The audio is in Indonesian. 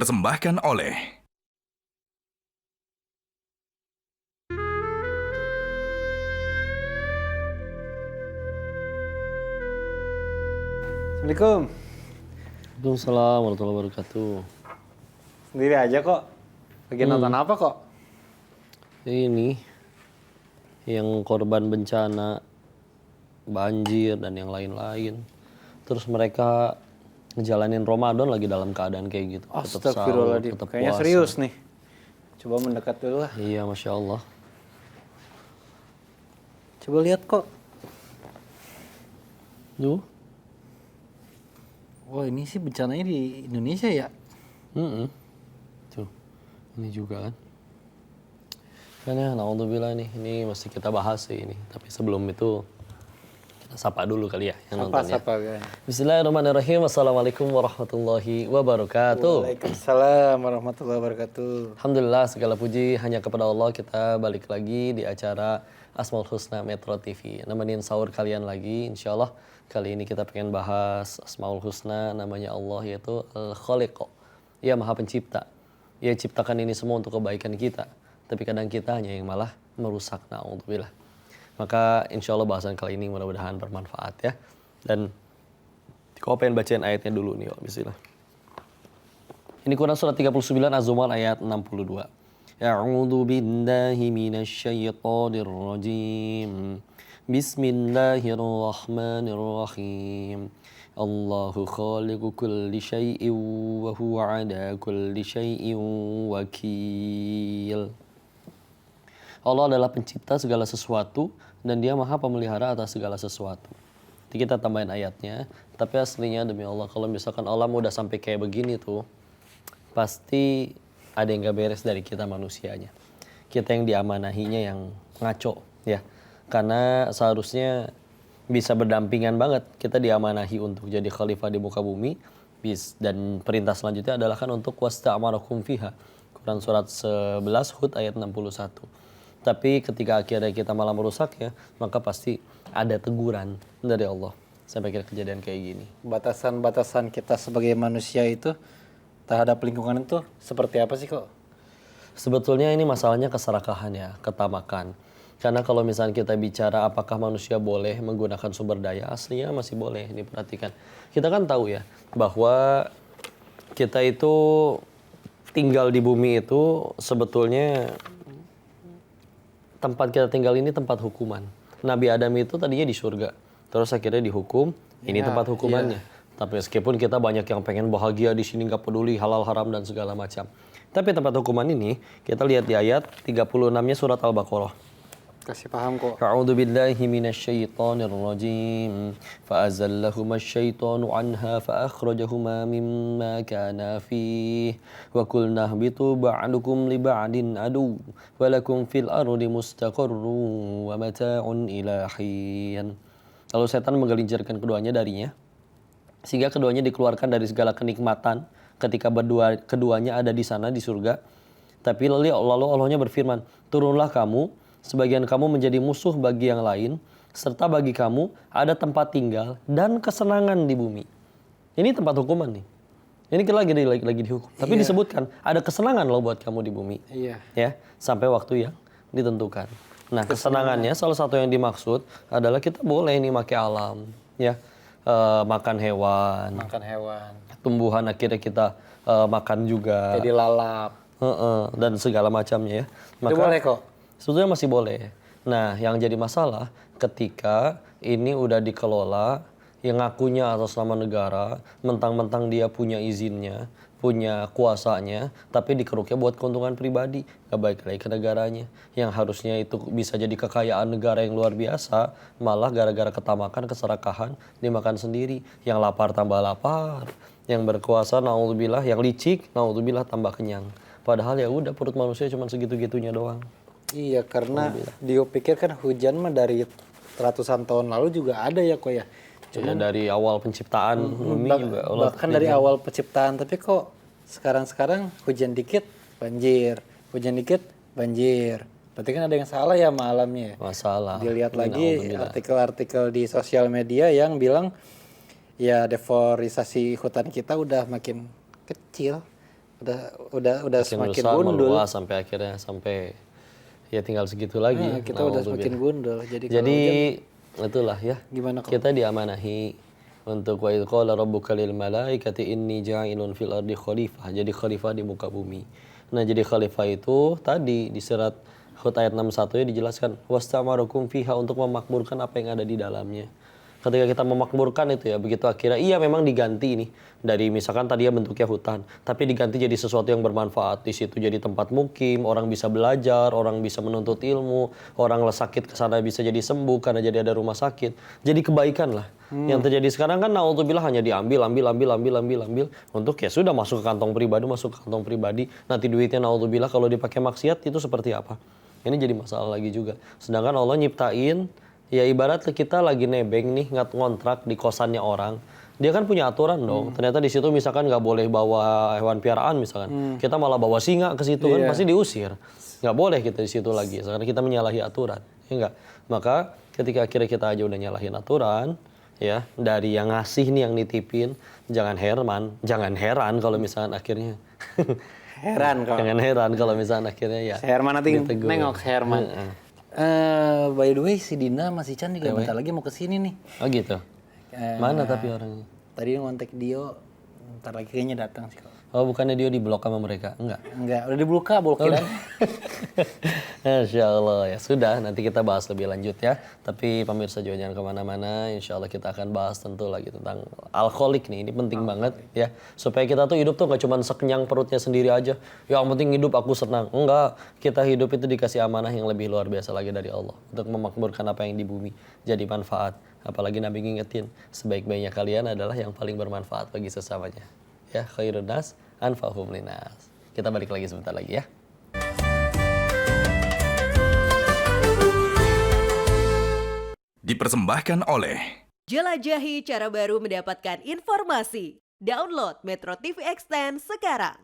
dipersembahkan oleh Assalamualaikum. Waalaikumsalam warahmatullahi wabarakatuh. Sendiri aja kok. Lagi nonton apa kok? Ini yang korban bencana banjir dan yang lain-lain. Terus mereka ngejalanin Ramadan lagi dalam keadaan kayak gitu. Tetap sahur, Astagfirullahaladzim. tetap Kayaknya puasa. serius nih. Coba mendekat dulu lah. Iya, Masya Allah. Coba lihat kok. Tuh. Wah ini sih bencananya di Indonesia ya? Tuh. Ini juga kan. Kan ya, na'udzubillah nih. Ini mesti kita bahas sih ini. Tapi sebelum itu kita sapa dulu kali ya yang nontonnya. Sapa kan? Bismillahirrahmanirrahim. Assalamualaikum warahmatullahi wabarakatuh. Waalaikumsalam warahmatullahi wabarakatuh. Alhamdulillah segala puji hanya kepada Allah. Kita balik lagi di acara Asmaul Husna Metro TV. Nemenin sahur kalian lagi insyaallah. Kali ini kita pengen bahas Asmaul Husna, namanya Allah yaitu Al-Khaliq. Ia Maha Pencipta. Ia ciptakan ini semua untuk kebaikan kita. Tapi kadang kita hanya yang malah merusak. Na'udzubillah. Maka insya Allah bahasan kali ini mudah-mudahan bermanfaat ya. Dan kau pengen bacain ayatnya dulu nih, bismillah. Ini Quran surat 39 Az-Zumar ayat 62. A'udzu billahi minasyaitonir rajim. Bismillahirrahmanirrahim. Allahu khaliqu kulli syai'in wa huwa 'ala kulli syai'in wakil. Allah adalah pencipta segala sesuatu dan dia maha pemelihara atas segala sesuatu. Jadi kita tambahin ayatnya, tapi aslinya demi Allah kalau misalkan Allah udah sampai kayak begini tuh, pasti ada yang gak beres dari kita manusianya. Kita yang diamanahinya yang ngaco ya. Karena seharusnya bisa berdampingan banget. Kita diamanahi untuk jadi khalifah di muka bumi. Dan perintah selanjutnya adalah kan untuk wasta'amarakum fiha. Quran surat 11 Hud ayat 61. Tapi ketika akhirnya kita malah merusak ya, maka pasti ada teguran dari Allah. Sampai kira kejadian kayak gini. Batasan-batasan kita sebagai manusia itu terhadap lingkungan itu seperti apa sih kok? Sebetulnya ini masalahnya keserakahan ya, ketamakan. Karena kalau misalnya kita bicara apakah manusia boleh menggunakan sumber daya, aslinya masih boleh diperhatikan. Kita kan tahu ya bahwa kita itu tinggal di bumi itu sebetulnya tempat kita tinggal ini tempat hukuman. Nabi Adam itu tadinya di surga, terus akhirnya dihukum, ini tempat hukumannya. Tapi meskipun kita banyak yang pengen bahagia di sini, nggak peduli halal haram dan segala macam. Tapi tempat hukuman ini kita lihat di ayat 36-nya surat Al-Baqarah. Kasih paham kok. A'udzu billahi minasyaitonir rajim. Fa'azallahuma asyaitanu anha fa'akhrajahuma mimma kana fihi wa qulna ihbitu ba'dukum li ba'din adu wa lakum fil ardi mustaqarrun wa mata'un ila hin. Lalu setan menggelincirkan keduanya darinya sehingga keduanya dikeluarkan dari segala kenikmatan ketika keduanya ada di sana di surga. Tapi lalu Allahnya berfirman, turunlah kamu, sebagian kamu menjadi musuh bagi yang lain, serta bagi kamu ada tempat tinggal dan kesenangan di bumi. Ini tempat hukuman nih. Ini kita lagi dihukum. Tapi disebutkan ada kesenangan loh buat kamu di bumi. Iya. Ya, sampai waktu yang ditentukan. Nah, kesenangannya salah satu yang dimaksud adalah kita boleh nih pakai alam, ya. Makan hewan. Tumbuhan akhirnya kita makan juga. Jadi lalap. Dan segala macamnya ya. Itu boleh kok. Sebetulnya masih boleh. Nah, yang jadi masalah ketika ini udah dikelola, yang ngakunya atas nama negara, mentang-mentang dia punya izinnya, punya kuasanya, tapi dikeruknya buat keuntungan pribadi, gak baik lagi ke negaranya. Yang harusnya itu bisa jadi kekayaan negara yang luar biasa, malah gara-gara ketamakan, keserakahan, dimakan sendiri. Yang lapar tambah lapar, yang berkuasa, na'udzubillah, yang licik, na'udzubillah tambah kenyang. Padahal ya udah perut manusia cuma segitu-gitunya doang. Iya, karena Dio pikir kan hujan mah dari ratusan tahun lalu juga ada ya kok ya. Cuma dari awal penciptaan bumi juga. Bahkan dari awal penciptaan, tapi kok sekarang hujan dikit banjir, hujan dikit banjir. Berarti kan ada yang salah ya sama alamnya. Masalah. Dilihat lagi artikel-artikel di sosial media yang bilang ya deforestasi hutan kita udah makin kecil. Udah semakin besar, gundul. meluas sampai akhirnya sampai ya tinggal segitu lagi. Nah, kita udah semakin gundul. Jadi itulah ya. gimana kok? Kita diamanahi untuk wa idh qala rabbuka lil malaikati inni ja'ilun fil ardi khalifah. Jadi khalifah di muka bumi. Nah, jadi khalifah itu tadi di surat Hud ayat 61 ya dijelaskan wastamarakum fiha, untuk memakmurkan apa yang ada di dalamnya. Ketika kita memakmurkan itu ya, begitu akhirnya iya memang diganti nih dari misalkan tadi ya bentuknya hutan, tapi diganti jadi sesuatu yang bermanfaat. Di situ jadi tempat mukim, orang bisa belajar, orang bisa menuntut ilmu, orang sakit ke sana bisa jadi sembuh karena jadi ada rumah sakit. Jadi kebaikan lah. Yang terjadi sekarang kan naudzubillah hanya diambil untuk ya sudah masuk ke kantong pribadi, nanti duitnya naudzubillah kalau dipakai maksiat itu seperti apa? Ini jadi masalah lagi juga. Sedangkan Allah nyiptain, ya ibarat kita lagi nebeng nih ngontrak di kosannya orang, dia kan punya aturan dong. Ternyata di situ misalkan nggak boleh bawa hewan piaraan misalkan, kita malah bawa singa ke situ kan pasti diusir. Nggak boleh kita di situ lagi, karena kita menyalahi aturan, ya enggak. Maka ketika akhirnya kita aja udah nyalahin aturan, ya dari yang ngasih nih yang nitipin, jangan heran kalau misalkan akhirnya Heran kok. jangan heran kalau misalkan akhirnya ya. Herman nanti ditegur. nengok Herman. By the way, si Dina sama si Chan juga bentar lagi mau kesini nih. Oh gitu. Mana tapi orangnya? Tadi ngontek Dio, bentar lagi kayaknya datang sih. Oh bukannya dia diblok sama mereka? Enggak, udah dibuka blokiran. Insya Allah ya sudah, nanti kita bahas lebih lanjut ya. Tapi pemirsa juga jangan kemana-mana. Insya Allah kita akan bahas tentu lagi tentang alkoholik nih. Ini penting banget ya, supaya kita tuh hidup tuh gak cuma sekenyang perutnya sendiri aja. Yang penting hidup aku senang. Enggak, kita hidup itu dikasih amanah yang lebih luar biasa lagi dari Allah untuk memakmurkan apa yang di bumi jadi manfaat. Apalagi Nabi ngingetin, sebaik-baiknya kalian adalah yang paling bermanfaat bagi sesamanya. Ya, khairun nas anfa'uhum linnas. Kita balik lagi sebentar lagi ya. Dipersembahkan oleh Jelajahi cara baru mendapatkan informasi. Download Metro TV Extend sekarang.